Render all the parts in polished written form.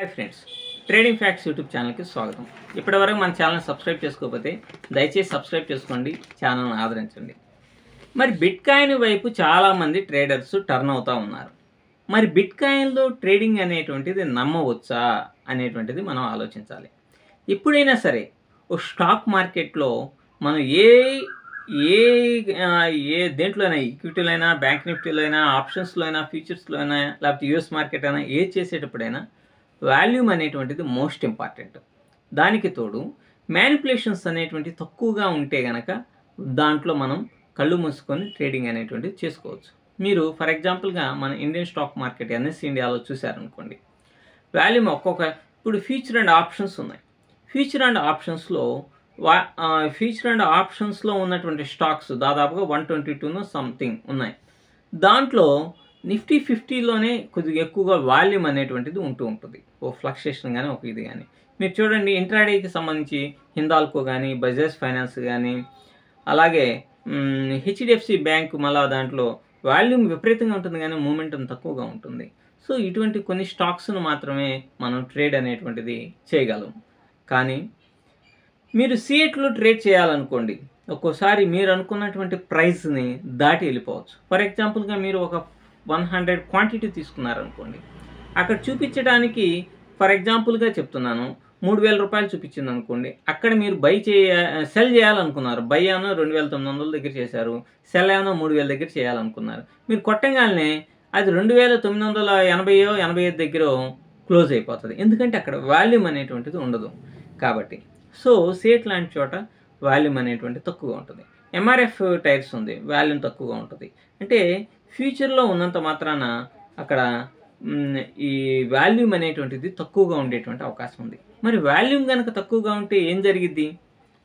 Hi friends, trading facts YouTube ఛానల్కి స్వాగతం. ఇప్పటివరకు మన ఛానల్ని సబ్స్క్రైబ్ చేసుకోకపోతే దయచేసి సబ్స్క్రైబ్ చేసుకోండి, ఛానల్ని ఆదరించండి. మరి బిట్ కాయిన్ వైపు చాలామంది ట్రేడర్స్ టర్న్ అవుతూ ఉన్నారు. మరి బిట్ కాయిన్లో ట్రేడింగ్ అనేటువంటిది నమ్మవచ్చా అనేటువంటిది మనం ఆలోచించాలి. ఎప్పుడైనా సరే ఓ స్టాక్ మార్కెట్లో మనం ఏ దేంట్లో అయినా, ఈక్విటీలో అయినా, బ్యాంక్ నిఫ్టీలో అయినా, ఆప్షన్స్లో అయినా, ఫ్యూచర్స్లో అయినా, లేకపోతే యూఎస్ మార్కెట్ అయినా, ఏది చేసేటప్పుడైనా వాల్యూమ్ అనేటువంటిది మోస్ట్ ఇంపార్టెంట్. దానికి తోడు మ్యానిపులేషన్స్ అనేటువంటివి తక్కువగా ఉంటే కనుక దాంట్లో మనం కళ్ళు మూసుకొని ట్రేడింగ్ అనేటువంటిది చేసుకోవచ్చు. మీరు ఫర్ ఎగ్జాంపుల్గా మన ఇండియన్ స్టాక్ మార్కెట్ ఎన్ఎస్సి ఇండియాలో చూశారనుకోండి, వాల్యూమ్ ఇప్పుడు ఫ్యూచర్ అండ్ ఆప్షన్స్ ఉన్నాయి. ఫ్యూచర్ అండ్ ఆప్షన్స్లో ఉన్నటువంటి స్టాక్స్ దాదాపుగా 122 సంథింగ్ ఉన్నాయి. దాంట్లో నిఫ్టీ 50లోనే కొద్దిగా ఎక్కువగా వాల్యూమ్ అనేటువంటిది ఉంటుంది. ఓ ఫ్లక్చుయేషన్ కానీ ఒక ఇది కానీ మీరు చూడండి. ఇంట్రాడేకి సంబంధించి హిందాల్కో కానీ, బజాజ్ ఫైనాన్స్ కానీ, అలాగే హెచ్డిఎఫ్సి బ్యాంక్ మళ్ళీ దాంట్లో వాల్యూమ్ విపరీతంగా ఉంటుంది కానీ మూమెంటం తక్కువగా ఉంటుంది. సో ఇటువంటి కొన్ని స్టాక్స్ను మాత్రమే మనం ట్రేడ్ అనేటువంటిది చేయగలం. కానీ మీరు సిఎట్లో ట్రేడ్ చేయాలనుకోండి, ఒక్కోసారి మీరు అనుకున్నటువంటి ప్రైస్ని దాటి వెళ్ళిపోవచ్చు. ఫర్ ఎగ్జాంపుల్గా మీరు ఒక 100 క్వాంటిటీ తీసుకున్నారనుకోండి, అక్కడ చూపించడానికి ఫర్ ఎగ్జాంపుల్గా చెప్తున్నాను 3,000 రూపాయలు చూపించింది అనుకోండి. అక్కడ మీరు సెల్ చేయాలనుకున్నారు. బై ఏమో 2,900 దగ్గర చేశారు, సెల్ ఏమో 3,000 దగ్గర చేయాలనుకున్నారు. మీరు కొట్టంగానే అది 2,985 దగ్గర క్లోజ్ అయిపోతుంది. ఎందుకంటే అక్కడ వాల్యూమ్ అనేటువంటిది ఉండదు కాబట్టి. సో సేట్ లాంటి చోట వాల్యూమ్ అనేటువంటి తక్కువగా ఉంటుంది. ఎంఆర్ఎఫ్ టైర్స్ ఉంది, వాల్యూమ్ తక్కువగా ఉంటుంది. అంటే ఫ్యూచర్లో ఉన్నంత మాత్రాన అక్కడ ఈ వాల్యూమ్ అనేటువంటిది తక్కువగా ఉండేటువంటి అవకాశం ఉంది. మరి వాల్యూమ్ కనుక తక్కువగా ఉంటే ఏం జరిగిద్ది?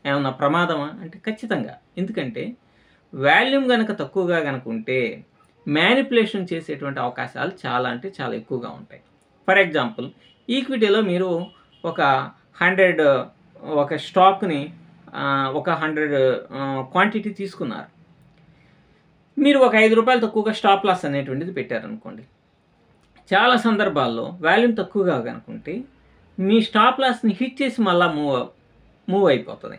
ఏమన్నా ప్రమాదమా అంటే ఖచ్చితంగా. ఎందుకంటే వాల్యూమ్ కనుక తక్కువగా కనుక ఉంటే మ్యానిపులేషన్ చేసేటువంటి అవకాశాలు చాలా అంటే చాలా ఎక్కువగా ఉంటాయి. ఫర్ ఎగ్జాంపుల్ ఈక్విటీలో మీరు ఒక స్టాక్ని ఒక 100 క్వాంటిటీ తీసుకున్నారు. మీరు ఒక 5 రూపాయలు తక్కువగా స్టాప్ లాస్ అనేటువంటిది పెట్టారనుకోండి. చాలా సందర్భాల్లో వాల్యూమ్ తక్కువగా కనుకుంటే మీ స్టాప్ లాస్ని హిట్ చేసి మళ్ళీ మూవ్ అయిపోతుంది.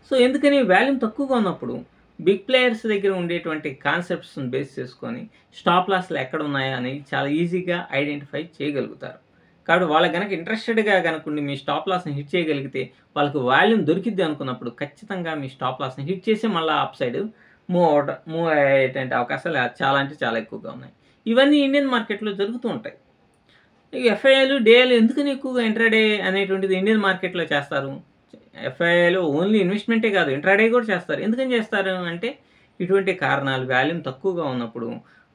సో ఎందుకని వాల్యూమ్ తక్కువగా ఉన్నప్పుడు బిగ్ ప్లేయర్స్ దగ్గర ఉండేటువంటి కాన్సెప్ట్స్ని బేస్ చేసుకొని స్టాప్ లాస్లు ఎక్కడ ఉన్నాయో అనేది చాలా ఈజీగా ఐడెంటిఫై చేయగలుగుతారు. కాబట్టి వాళ్ళకి కనుక ఇంట్రెస్టెడ్గా కనుకుండి మీ స్టాప్ లాస్ని హిట్ చేయగలిగితే వాళ్ళకి వాల్యూమ్ దొరికిద్ది అనుకున్నప్పుడు ఖచ్చితంగా మీ స్టాప్ లాస్ని హిట్ చేసి మళ్ళీ అప్ సైడ్ మూవ్ అయ్యేటువంటి అవకాశాలు చాలా అంటే చాలా ఎక్కువగా ఉన్నాయి. ఇవన్నీ ఇండియన్ మార్కెట్లో జరుగుతూ ఉంటాయి. ఎఫ్ఐఐలు డేఐలు ఎందుకని ఎక్కువగా ఇంట్రాడే అనేటువంటిది ఇండియన్ మార్కెట్లో చేస్తారు? ఎఫ్ఐఐలు ఓన్లీ ఇన్వెస్ట్మెంటే కాదు, ఇంట్రాడే కూడా చేస్తారు. ఎందుకని చేస్తారు అంటే ఇటువంటి కారణాలు. వాల్యూమ్ తక్కువగా ఉన్నప్పుడు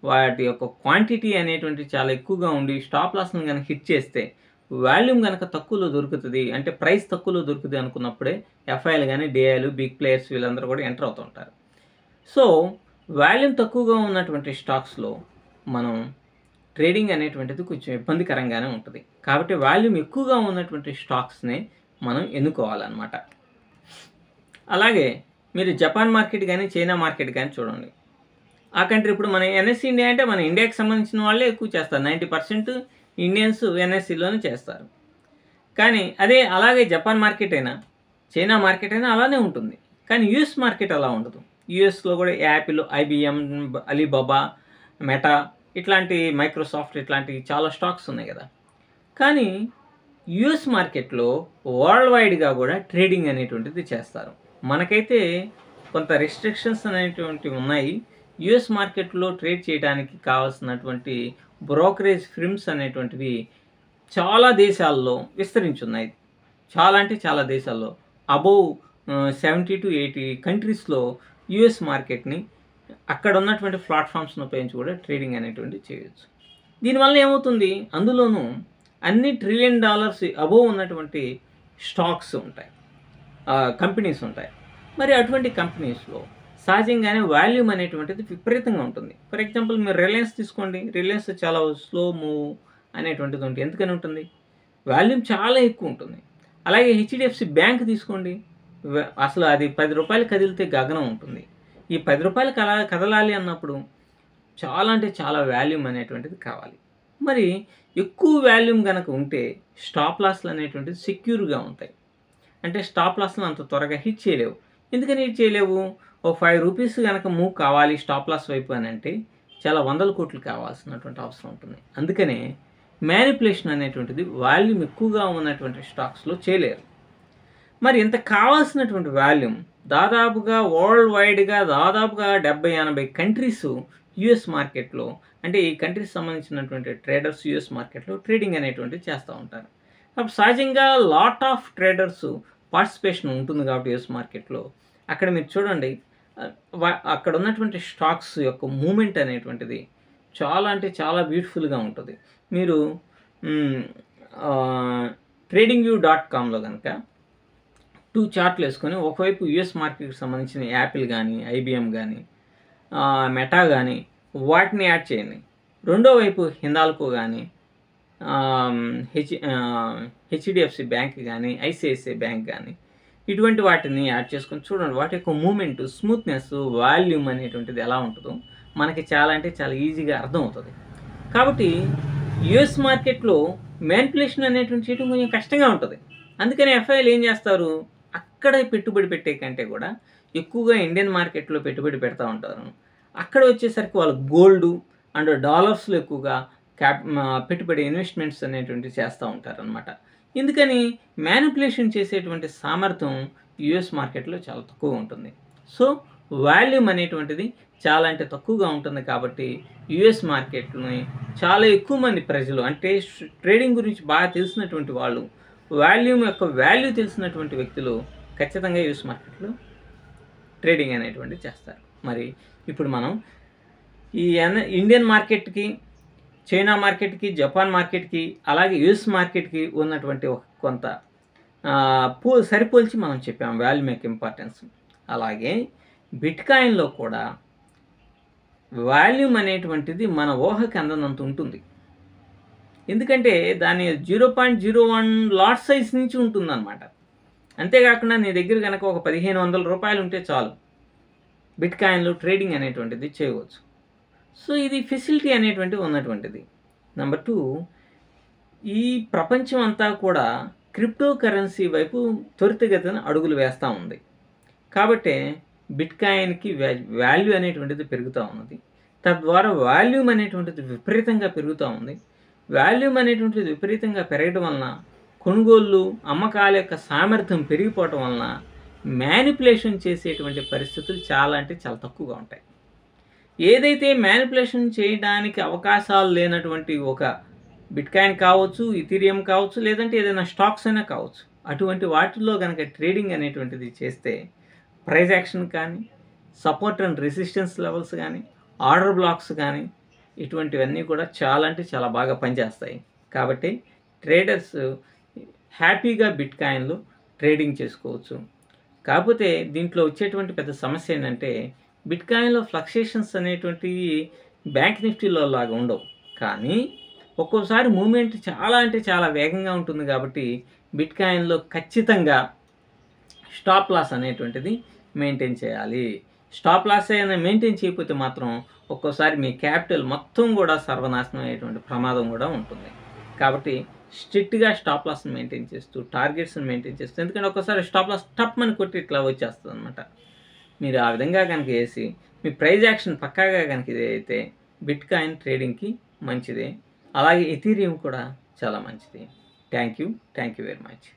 వాటి యొక్క క్వాంటిటీ అనేటువంటి చాలా ఎక్కువగా ఉండి స్టాప్ లాస్ని కనుక హిట్ చేస్తే వాల్యూమ్ కనుక తక్కువలో దొరుకుతుంది, అంటే ప్రైస్ తక్కువలో దొరుకుతుంది అనుకున్నప్పుడే ఎఫ్ఐలు కానీ డేఐలు బిగ్ ప్లేయర్స్ వీళ్ళందరూ కూడా ఎంటర్ అవుతూ ఉంటారు. సో వాల్యూమ్ తక్కువగా ఉన్నటువంటి స్టాక్స్లో మనం ట్రేడింగ్ అనేటువంటిది కొంచెం ఇబ్బందికరంగానే ఉంటుంది. కాబట్టి వాల్యూమ్ ఎక్కువగా ఉన్నటువంటి స్టాక్స్ని మనం ఎన్నుకోవాలన్నమాట. అలాగే మీరు జపాన్ మార్కెట్ కానీ చైనా మార్కెట్ కానీ చూడండి. ఆ కంట్రీ ఇప్పుడు మన ఎన్ఎస్సి ఇండియా అంటే మన ఇండియాకి సంబంధించిన వాళ్ళే ఎక్కువ చేస్తారు. 90% ఇండియన్స్ ఎన్ఎస్సిలోనే చేస్తారు. కానీ అలాగే జపాన్ మార్కెట్ అయినా చైనా మార్కెట్ అయినా అలానే ఉంటుంది. కానీ యూఎస్ మార్కెట్ అలా ఉండదు. యూఎస్లో కూడా యాపిల్, ఐబిఎం, అలీబాబా, మెటా ఇట్లాంటి మైక్రోసాఫ్ట్ ఇట్లాంటి చాలా స్టాక్స్ ఉన్నాయి కదా. కానీ యూఎస్ మార్కెట్లో వరల్డ్ వైడ్గా కూడా ట్రేడింగ్ అనేటువంటిది చేస్తారు. మనకైతే కొంత రెస్ట్రిక్షన్స్ అనేటువంటివి ఉన్నాయి. యూఎస్ మార్కెట్లో ట్రేడ్ చేయడానికి కావాల్సినటువంటి బ్రోకరేజ్ ఫిర్మ్స్ అనేటువంటివి చాలా దేశాల్లో విస్తరించున్నాయి. చాలా అంటే చాలా దేశాల్లో అబోవ్ 70 to 80 కంట్రీస్లో యూఎస్ మార్కెట్ని అక్కడ ఉన్నటువంటి ప్లాట్ఫామ్స్ను ఉపయోగించి కూడా ట్రేడింగ్ అనేటువంటి చేయొచ్చు. దీనివల్ల ఏమవుతుంది? అందులోనూ అన్ని $1 trillion అబోవ్ ఉన్నటువంటి స్టాక్స్ ఉంటాయి, కంపెనీస్ ఉంటాయి. మరి అటువంటి కంపెనీస్లో సహజంగానే వాల్యూమ్ అనేటువంటిది విపరీతంగా ఉంటుంది. ఫర్ ఎగ్జాంపుల్ మీరు రిలయన్స్ తీసుకోండి. రిలయన్స్ చాలా స్లో మూవ్ అనేటువంటిది ఉంటుంది. ఎందుకని ఉంటుంది? వాల్యూమ్ చాలా ఎక్కువ ఉంటుంది. అలాగే హెచ్డిఎఫ్సి బ్యాంక్ తీసుకోండి. అసలు అది 10 రూపాయలు కదిలితే గగనం ఉంటుంది. ఈ 10 రూపాయలు కదలాలి అన్నప్పుడు చాలా అంటే చాలా వాల్యూమ్ అనేటువంటిది కావాలి. మరి ఎక్కువ వాల్యూమ్ గనక ఉంటే స్టాప్ లాస్‌లు అనేటువంటివి సెక్యూర్‌గా ఉంటాయి. అంటే స్టాప్ లాస్‌లను అంత త్వరగా హిట్ చేయలేవు. ఎందుకని హిట్ చేయలేవు? ఓ రూ. 5 గనక మూవ్ కావాలి స్టాప్ లాస్ వైపు అనంటే చాలా వందల కోట్లు కావాల్సినటువంటి అవసరం ఉంటుంది. అందుకనే మ్యానిప్యులేషన్ అనేటువంటిది వాల్యూమ్ ఎక్కువగా ఉన్నటువంటి స్టాక్స్‌లో చేయలేరు. మరి ఇంత కావాల్సినటువంటి వాల్యూమ్ దాదాపుగా వరల్డ్ వైడ్‌గా దాదాపుగా 70, 80 కంట్రీస్ యూఎస్ మార్కెట్‌లో, అంటే ఈ కంట్రీస్ సంబంధించినటువంటి ట్రేడర్స్ యూఎస్ మార్కెట్‌లో ట్రేడింగ్ అనేటువంటిది చేస్తూ ఉంటారు. కాబట్టి సహజంగా లాట్ ఆఫ్ ట్రేడర్స్ పార్టిసిపేషన్ ఉంటుంది కాబట్టి యూఎస్ మార్కెట్‌లో అక్కడ మీరు చూడండి, అక్కడ ఉన్నటువంటి స్టాక్స్ యొక్క మూవ్‌మెంట్ అనేటువంటిది చాలా అంటే చాలా బ్యూటిఫుల్‌గా ఉంటుంది. మీరు tradingview.comలో గనక 2 చార్ట్‌లు వేసుకొని ఒకవైపు యూఎస్ మార్కెట్‌కి సంబంధించిన యాపిల్ గానీ, ఐబీఎం గానీ, మెటా గానీ వాటిని యాడ్ చేయండి. రెండో వైపు హిందాల్కో గానీ, హెచ్‌డిఎఫ్‌సి బ్యాంక్ గానీ, ఐసీఐసీఐ బ్యాంక్ గానీ ఇటువంటి వాటిని యాడ్ చేసుకొని చూడండి. వాటి యొక్క మూవ్‌మెంట్, స్మూత్‌నెస్, వాల్యూమ్ అనేటువంటిది ఎలా ఉంటుందో మనకి చాలా అంటే చాలా ఈజీగా అర్థమవుతుంది. కాబట్టి యూఎస్ మార్కెట్‌లో మ్యానిప్యులేషన్ అనేటువంటి చేయడం కొంచెం కష్టంగా ఉంటుంది. అందుకని ఎఫ్ఐలు ఏం చేస్తారు, అక్కడ పెట్టుబడి పెట్టే కంటే కూడా ఎక్కువగా ఇండియన్ మార్కెట్‌లో పెట్టుబడి పెడతా ఉంటారు. అక్కడ వచ్చేసరికి వాళ్ళు గోల్డు అండ్ డాలర్స్‌లో ఎక్కువగా పెట్టుబడి ఇన్వెస్ట్మెంట్స్ అనేటువంటివి చేస్తూ ఉంటారనమాట. ఎందుకని మ్యానిప్యులేషన్ చేసేటువంటి సామర్థ్యం యూఎస్ మార్కెట్‌లో చాలా తక్కువగా ఉంటుంది. సో వాల్యూమ్ అనేటువంటిది చాలా అంటే తక్కువగా ఉంటుంది కాబట్టి యూఎస్ మార్కెట్‌ని చాలా ఎక్కువ మంది ప్రజలు, అంటే ట్రేడింగ్ గురించి బాగా తెలిసినటువంటి వాళ్ళు, వాల్యూమ్ యొక్క వాల్యూ తెలిసినటువంటి వ్యక్తులు ఖచ్చితంగా యూఎస్ మార్కెట్‌లో ట్రేడింగ్ అనేటువంటిది చేస్తారు. మరి ఇప్పుడు మనం ఈ ఇండియన్ మార్కెట్‌కి, చైనా మార్కెట్‌కి, జపాన్ మార్కెట్‌కి, అలాగే యూఎస్ మార్కెట్‌కి ఉన్నటువంటి ఒక కొంత సరిపోల్చి మనం చెప్పాం వాల్యూమ్ యొక్క ఇంపార్టెన్స్. అలాగే బిట్‌కాయిన్‌లో కూడా వాల్యూమ్ అనేటువంటిది మన ఊహకి అందనంత ఉంటుంది. ఎందుకంటే దాని 0.01 లాట్ సైజ్ నుంచి ఉంటుందన్నమాట. అంతేకాకుండా నీ దగ్గర కనుక ఒక రూ. 1500 ఉంటే చాలు, బిట్‌కాయిన్‌లో ట్రేడింగ్ అనేటువంటిది చేయవచ్చు. సో ఇది ఫెసిలిటీ అనేటువంటిది ఉన్నటువంటిది. నెంబర్ 2, ఈ ప్రపంచం అంతా కూడా క్రిప్టో కరెన్సీ వైపు త్వరితగతిన అడుగులు వేస్తూ ఉంది. కాబట్టే బిట్‌కాయిన్‌కి వాల్యూ అనేటువంటిది పెరుగుతూ ఉన్నది. తద్వారా వాల్యూమ్ అనేటువంటిది విపరీతంగా పెరుగుతూ ఉంది. వాల్యూమ్ అనేటువంటిది విపరీతంగా పెరగడం వలన కొనుగోళ్ళు, అమ్మకాల యొక్క సామర్థ్యం పెరిగిపోవటం వలన మ్యానిప్యులేషన్ చేసేటువంటి పరిస్థితులు చాలా అంటే చాలా తక్కువగా ఉంటాయి. ఏదైతే మ్యానిప్యులేషన్ చేయడానికి అవకాశాలు లేనటువంటి ఒక బిట్‌కాయిన్ కావచ్చు, ఇథీరియం కావచ్చు, లేదంటే ఏదైనా స్టాక్స్ అయినా కావచ్చు, అటువంటి వాటిల్లో కనుక ట్రేడింగ్ అనేటువంటిది చేస్తే ప్రైస్ యాక్షన్ కానీ, సపోర్ట్ అండ్ రెసిస్టెన్స్ లెవెల్స్ కానీ, ఆర్డర్ బ్లాక్స్ కానీ ఇటువంటివన్నీ కూడా చాలా అంటే చాలా బాగా పనిచేస్తాయి. కాబట్టి ట్రేడర్స్ హ్యాపీగా బిట్‌కాయిన్‌లో ట్రేడింగ్ చేసుకోవచ్చు. కాకపోతే దీంట్లో వచ్చేటువంటి పెద్ద సమస్య ఏంటంటే బిట్‌కాయిన్‌లో ఫ్లక్చుయేషన్స్ అనేటువంటివి బ్యాంక్ నిఫ్టీలో లాగా ఉండవు. కానీ ఒక్కోసారి మూవ్‌మెంట్ చాలా అంటే చాలా వేగంగా ఉంటుంది కాబట్టి బిట్‌కాయిన్‌లో ఖచ్చితంగా స్టాప్ లాస్ అనేటువంటిది మెయింటైన్ చేయాలి. స్టాప్ లాస్ అయినా మెయింటైన్ చేయకపోతే మాత్రం ఒక్కోసారి మీ క్యాపిటల్ మొత్తం కూడా సర్వనాశనం అయ్యేటువంటి ప్రమాదం కూడా ఉంటుంది. కాబట్టి స్ట్రిక్ట్‌గా స్టాప్ లాస్‌ని మెయింటైన్ చేస్తూ, టార్గెట్స్‌ని మెయింటైన్ చేస్తూ, ఎందుకంటే ఒక్కోసారి స్టాప్ లాస్ టప్‌మని కొట్టి ఇట్లా వచ్చేస్తుందన్నమాట. మీరు ఆ విధంగా కనుక వేసి మీ ప్రైస్ యాక్షన్ పక్కాగా కనుక ఇది అయితే బిట్‌కాయిన్ ట్రేడింగ్‌కి మంచిదే. అలాగే ఎథీరియం కూడా చాలా మంచిది. Thank you very much.